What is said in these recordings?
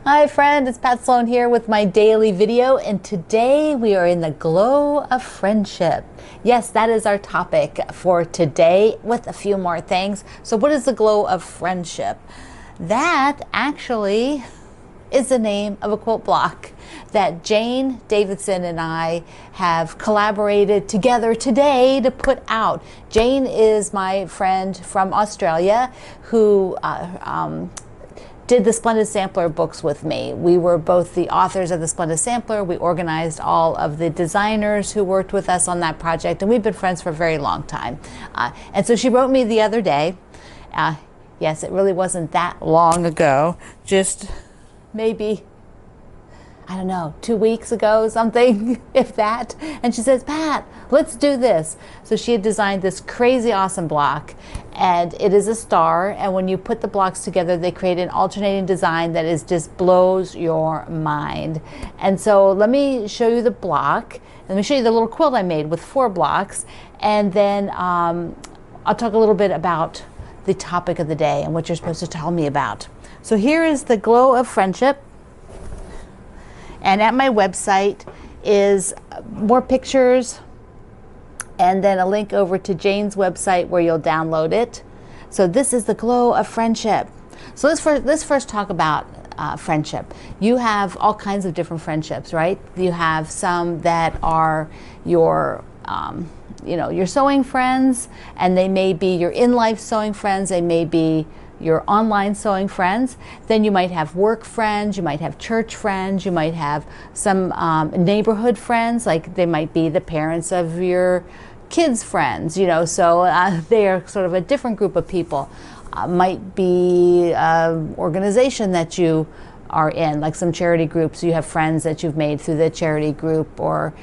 Hi friend, it's Pat Sloan here with my daily video, and today we are in the glow of friendship. Yes, that is our topic for today with a few more things. So what is the glow of friendship? That actually is the name of a quilt block that Jane Davidson and I have collaborated together today to put out. Jane is my friend from Australia who did the Splendid Sampler books with me. We were both the authors of the Splendid Sampler. We organized all of the designers who worked with us on that project, and we've been friends for a very long time. And so she wrote me the other day. Yes, it really wasn't that long ago, just maybe, I don't know, 2 weeks ago, something, if that. And she says, Pat, let's do this. So she had designed this crazy awesome block, and it is a star. And when you put the blocks together, they create an alternating design that is just blows your mind. And so let me show you the block. Let me show you the little quilt I made with 4 blocks. And then I'll talk a little bit about the topic of the day and what you're supposed to tell me about. So here is the glow of friendship. And at my website is more pictures and then a link over to Jane's website where you'll download it. So this is the glow of friendship. So let's first talk about friendship. You have all kinds of different friendships, right? You have some that are your your sewing friends, and they may be your in-life sewing friends. They may be your online sewing friends. Then you might have work friends, you might have church friends, you might have some neighborhood friends, like they might be the parents of your kids' friends, so they are sort of a different group of people. Might be an organization that you are in, like some charity groups. You have friends that you've made through the charity group, or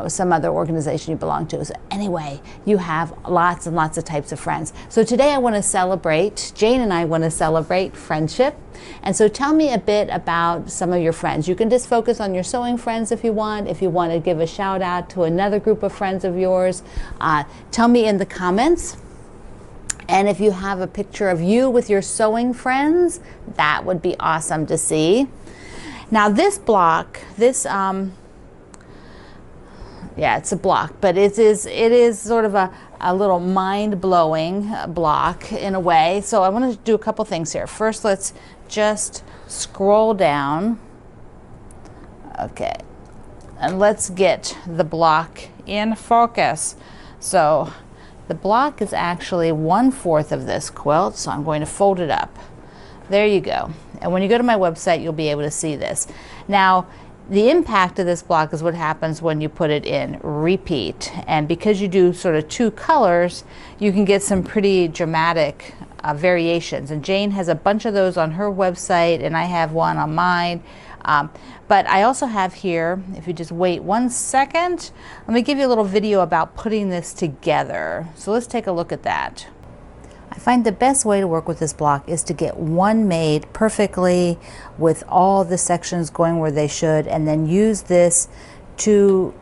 some other organization you belong to. So anyway, you have lots and lots of types of friends. So today I want to celebrate, Jane and I want to celebrate friendship. And so tell me a bit about some of your friends. You can just focus on your sewing friends if you want. If you want to give a shout out to another group of friends of yours, tell me in the comments. And if you have a picture of you with your sewing friends, that would be awesome to see. Now this block, yeah, it's a block, but it is sort of a little mind-blowing block in a way. So I want to do a couple things here. First, let's just scroll down. Okay, and let's get the block in focus. So the block is actually 1/4 of this quilt, so I'm going to fold it up. There you go. And when you go to my website, you'll be able to see this. Now, the impact of this block is what happens when you put it in repeat. And because you do sort of 2 colors, you can get some pretty dramatic variations. And Jane has a bunch of those on her website, and I have one on mine. But I also have here, if you just wait 1 second, let me give you a little video about putting this together. So let's take a look at that. I find the best way to work with this block is to get one made perfectly with all the sections going where they should, and then use this to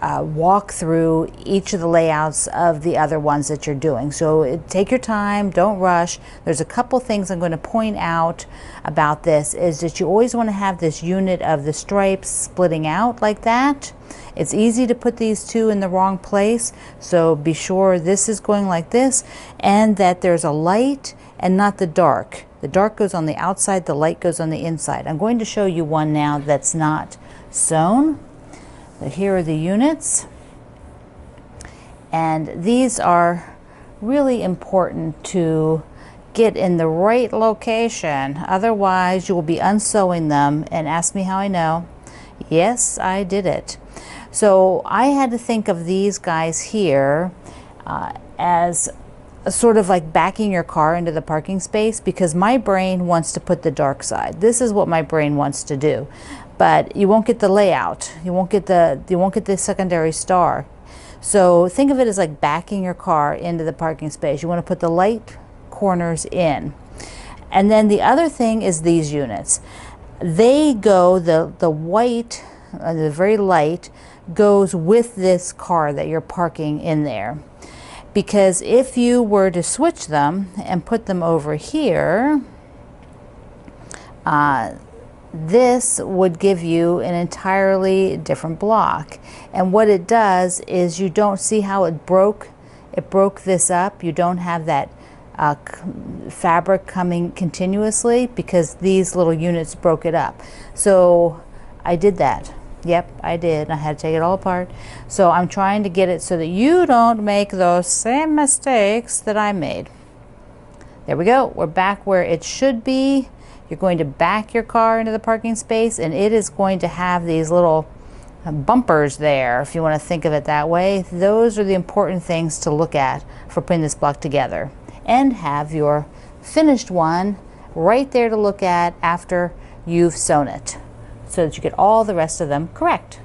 walk through each of the layouts of the other ones that you're doing. So take your time, don't rush. There's a couple things I'm going to point out about this, is that you always want to have this unit of the stripes splitting out like that. It's easy to put these 2 in the wrong place, so be sure this is going like this, and that there's a light and not the dark. The dark goes on the outside, the light goes on the inside. I'm going to show you one now that's not sewn. So here are the units, and these are really important to get in the right location. Otherwise you will be unsewing them, and ask me how I know. Yes, I did it. So I had to think of these guys here as sort of like backing your car into the parking space, because my brain wants to put the dark side. This is what my brain wants to do, but you won't get the layout. You won't get the secondary star. So think of it as like backing your car into the parking space. You want to put the light corners in. And then the other thing is these units. They go, the white, the very light, goes with this car that you're parking in there. Because if you were to switch them and put them over here, this would give you an entirely different block. And what it does is, you don't see how it broke this up. You don't have that fabric coming continuously because these little units broke it up. So I did that. Yep, I did. I had to take it all apart. So I'm trying to get it so that you don't make those same mistakes that I made. There we go. We're back where it should be. You're going to back your car into the parking space, and it is going to have these little bumpers there, if you want to think of it that way. Those are the important things to look at for putting this block together. And have your finished one right there to look at after you've sewn it, so that you get all the rest of them correct.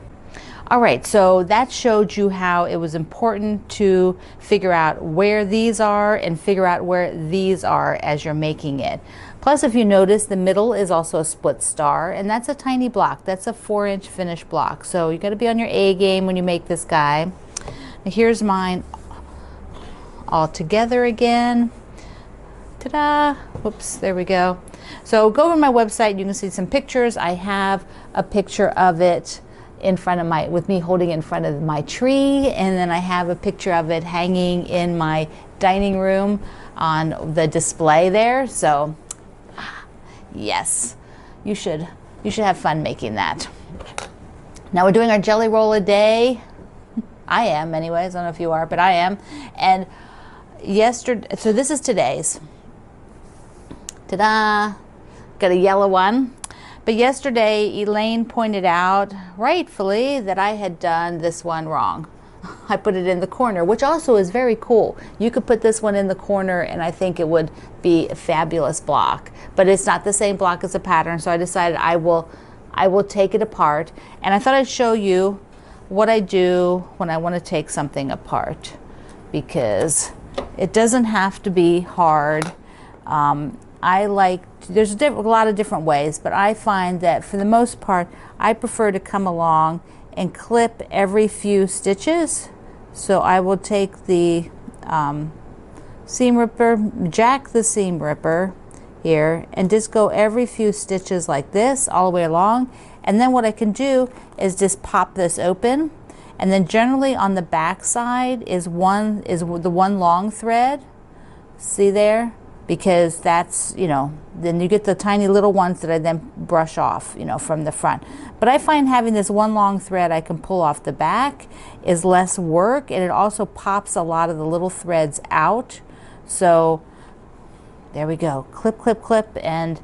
All right, so that showed you how it was important to figure out where these are and figure out where these are as you're making it. Plus, if you notice, the middle is also a split star, and that's a tiny block. That's a 4-inch finished block. So you got to be on your A game when you make this guy. Now, here's mine all together again. Ta-da! Whoops, there we go. So go over to my website, you can see some pictures. I have a picture of it in front of with me holding it in front of my tree, and then I have a picture of it hanging in my dining room on the display there. So yes, you should have fun making that. Now we're doing our jelly roll a day. I am anyways, I don't know if you are, but I am. And yesterday, so this is today's. Ta-da! Got a yellow one. But yesterday, Elaine pointed out, rightfully, that I had done this one wrong. I put it in the corner, which also is very cool. You could put this one in the corner, and I think it would be a fabulous block. But it's not the same block as a pattern, so I decided I will take it apart. And I thought I'd show you what I do when I want to take something apart, because it doesn't have to be hard. There's a lot of different ways, but I find that for the most part, I prefer to come along and clip every few stitches. So I will take the seam ripper, jack the seam ripper here, and just go every few stitches like this all the way along. And then what I can do is just pop this open, and then generally on the back side is the one long thread. See there? Because that's, then you get the tiny little ones that I then brush off, from the front. But I find having this one long thread I can pull off the back is less work, and it also pops a lot of the little threads out. So there we go. Clip, clip, clip, and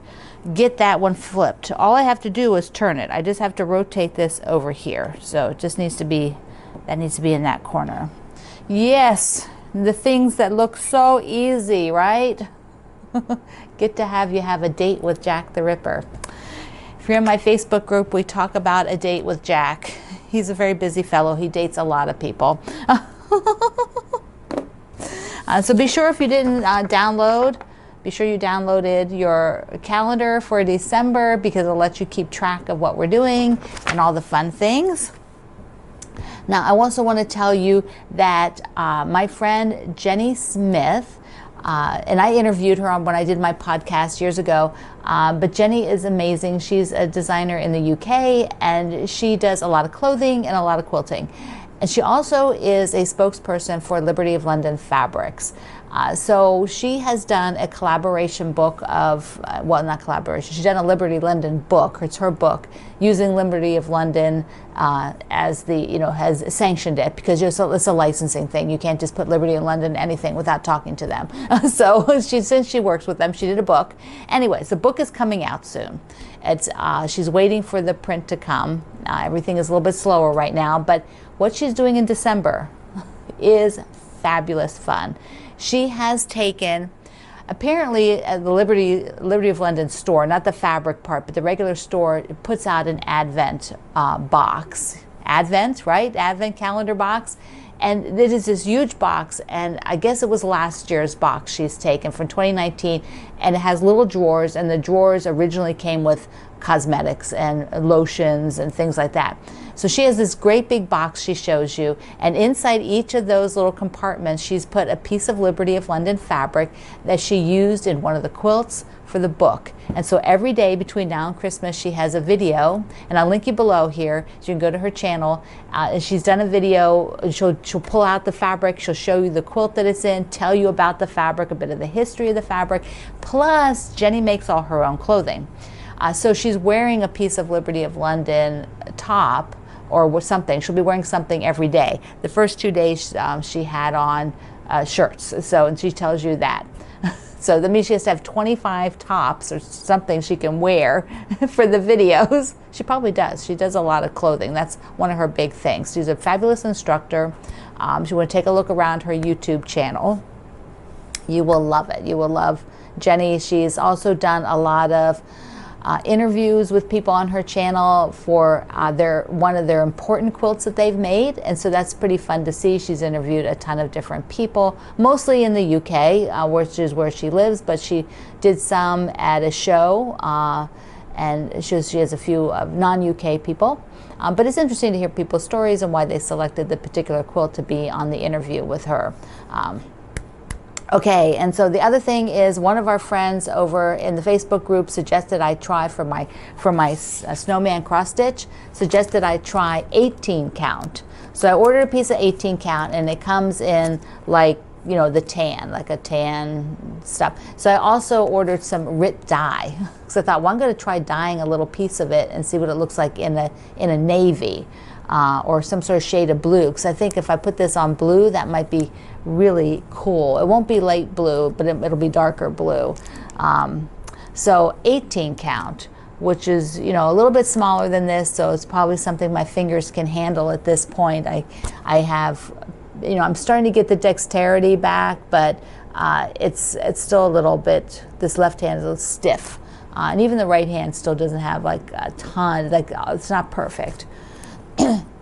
get that one flipped. All I have to do is turn it. I just have to rotate this over here. So it just needs to be, that needs to be in that corner. Yes, the things that look so easy, right? Get to have a date with Jack the Ripper. If you're in my Facebook group, we talk about a date with Jack. He's a very busy fellow. He dates a lot of people. So be sure, if you didn't download, be sure you downloaded your calendar for December, because it'll let you keep track of what we're doing and all the fun things. Now, I also want to tell you that my friend Jenny Smith, and I interviewed her when I did my podcast years ago, but Jenny is amazing. She's a designer in the UK, and she does a lot of clothing and a lot of quilting. And she also is a spokesperson for Liberty of London Fabrics. So she has done a collaboration book of, well, not collaboration, she's done a Liberty London book. It's her book, using Liberty of London as the, has sanctioned it, because it's a licensing thing. You can't just put Liberty of London anything without talking to them. So since she works with them, she did a book. Anyways, the book is coming out soon. It's she's waiting for the print to come. Everything is a little bit slower right now, but what she's doing in December is fabulous fun. She has taken, apparently at the Liberty of London store, not the fabric part, but the regular store, it puts out an Advent box. Advent, right? Advent calendar box. And it is this huge box, and I guess it was last year's box she's taken from 2019, and it has little drawers, and the drawers originally came with cosmetics and lotions and things like that. So she has this great big box she shows you, and inside each of those little compartments she's put a piece of Liberty of London fabric that she used in one of the quilts for the book. And so every day between now and Christmas, she has a video, and I'll link you below here, so you can go to her channel. And she's done a video. She'll pull out the fabric. She'll show you the quilt that it's in, tell you about the fabric, a bit of the history of the fabric. Plus, Jenny makes all her own clothing. So she's wearing a piece of Liberty of London top or something. She'll be wearing something every day. The first 2 days she had on shirts. And she tells you that. So that means she has to have 25 tops or something she can wear for the videos. She probably does. She does a lot of clothing. That's one of her big things. She's a fabulous instructor. If you want to take a look around her YouTube channel, you will love it. You will love Jenny. She's also done a lot of interviews with people on her channel for one of their important quilts that they've made, and so that's pretty fun to see. She's interviewed a ton of different people, mostly in the UK, which is where she lives, but she did some at a show, and she has a few non-UK people. But it's interesting to hear people's stories and why they selected the particular quilt to be on the interview with her. Okay, and so the other thing is, one of our friends over in the Facebook group suggested I try for my snowman cross stitch, suggested I try 18 count. So I ordered a piece of 18 count, and it comes in like, you know, the tan, like a tan stuff. So I also ordered some RIT dye, because I thought, well, I'm going to try dyeing a little piece of it and see what it looks like in a navy. Or some sort of shade of blue, because I think if I put this on blue, that might be really cool. It won't be light blue, but it'll be darker blue. So 18 count, which is, you know, a little bit smaller than this, so it's probably something my fingers can handle at this point. I have, you know, I'm starting to get the dexterity back, but it's still a little bit, this left hand is a little stiff. And even the right hand still doesn't have like a ton, like it's not perfect.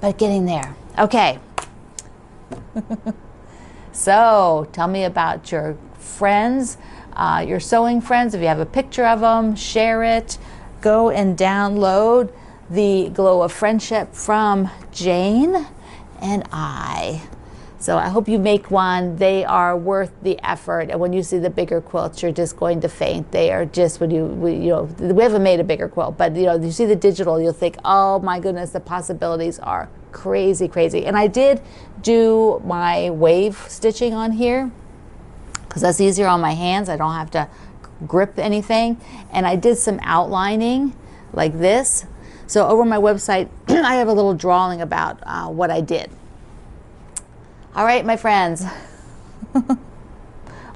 But getting there. Okay. So tell me about your friends, your sewing friends. If you have a picture of them, share it. Go and download the Glow of Friendship from Jane and I. So I hope you make one. They are worth the effort. And when you see the bigger quilts, you're just going to faint. They are just, we haven't made a bigger quilt, but you know, you see the digital, you'll think, oh my goodness, the possibilities are crazy, crazy. And I did do my wave stitching on here, because that's easier on my hands. I don't have to grip anything. And I did some outlining like this. So over my website, I have a little drawing about what I did. All right, my friends,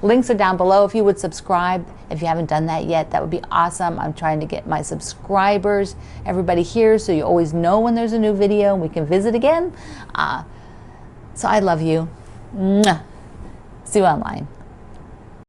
links are down below. If you would subscribe, if you haven't done that yet, that would be awesome. I'm trying to get my subscribers, everybody here, so you always know when there's a new video and we can visit again. So I love you. Mwah. See you online.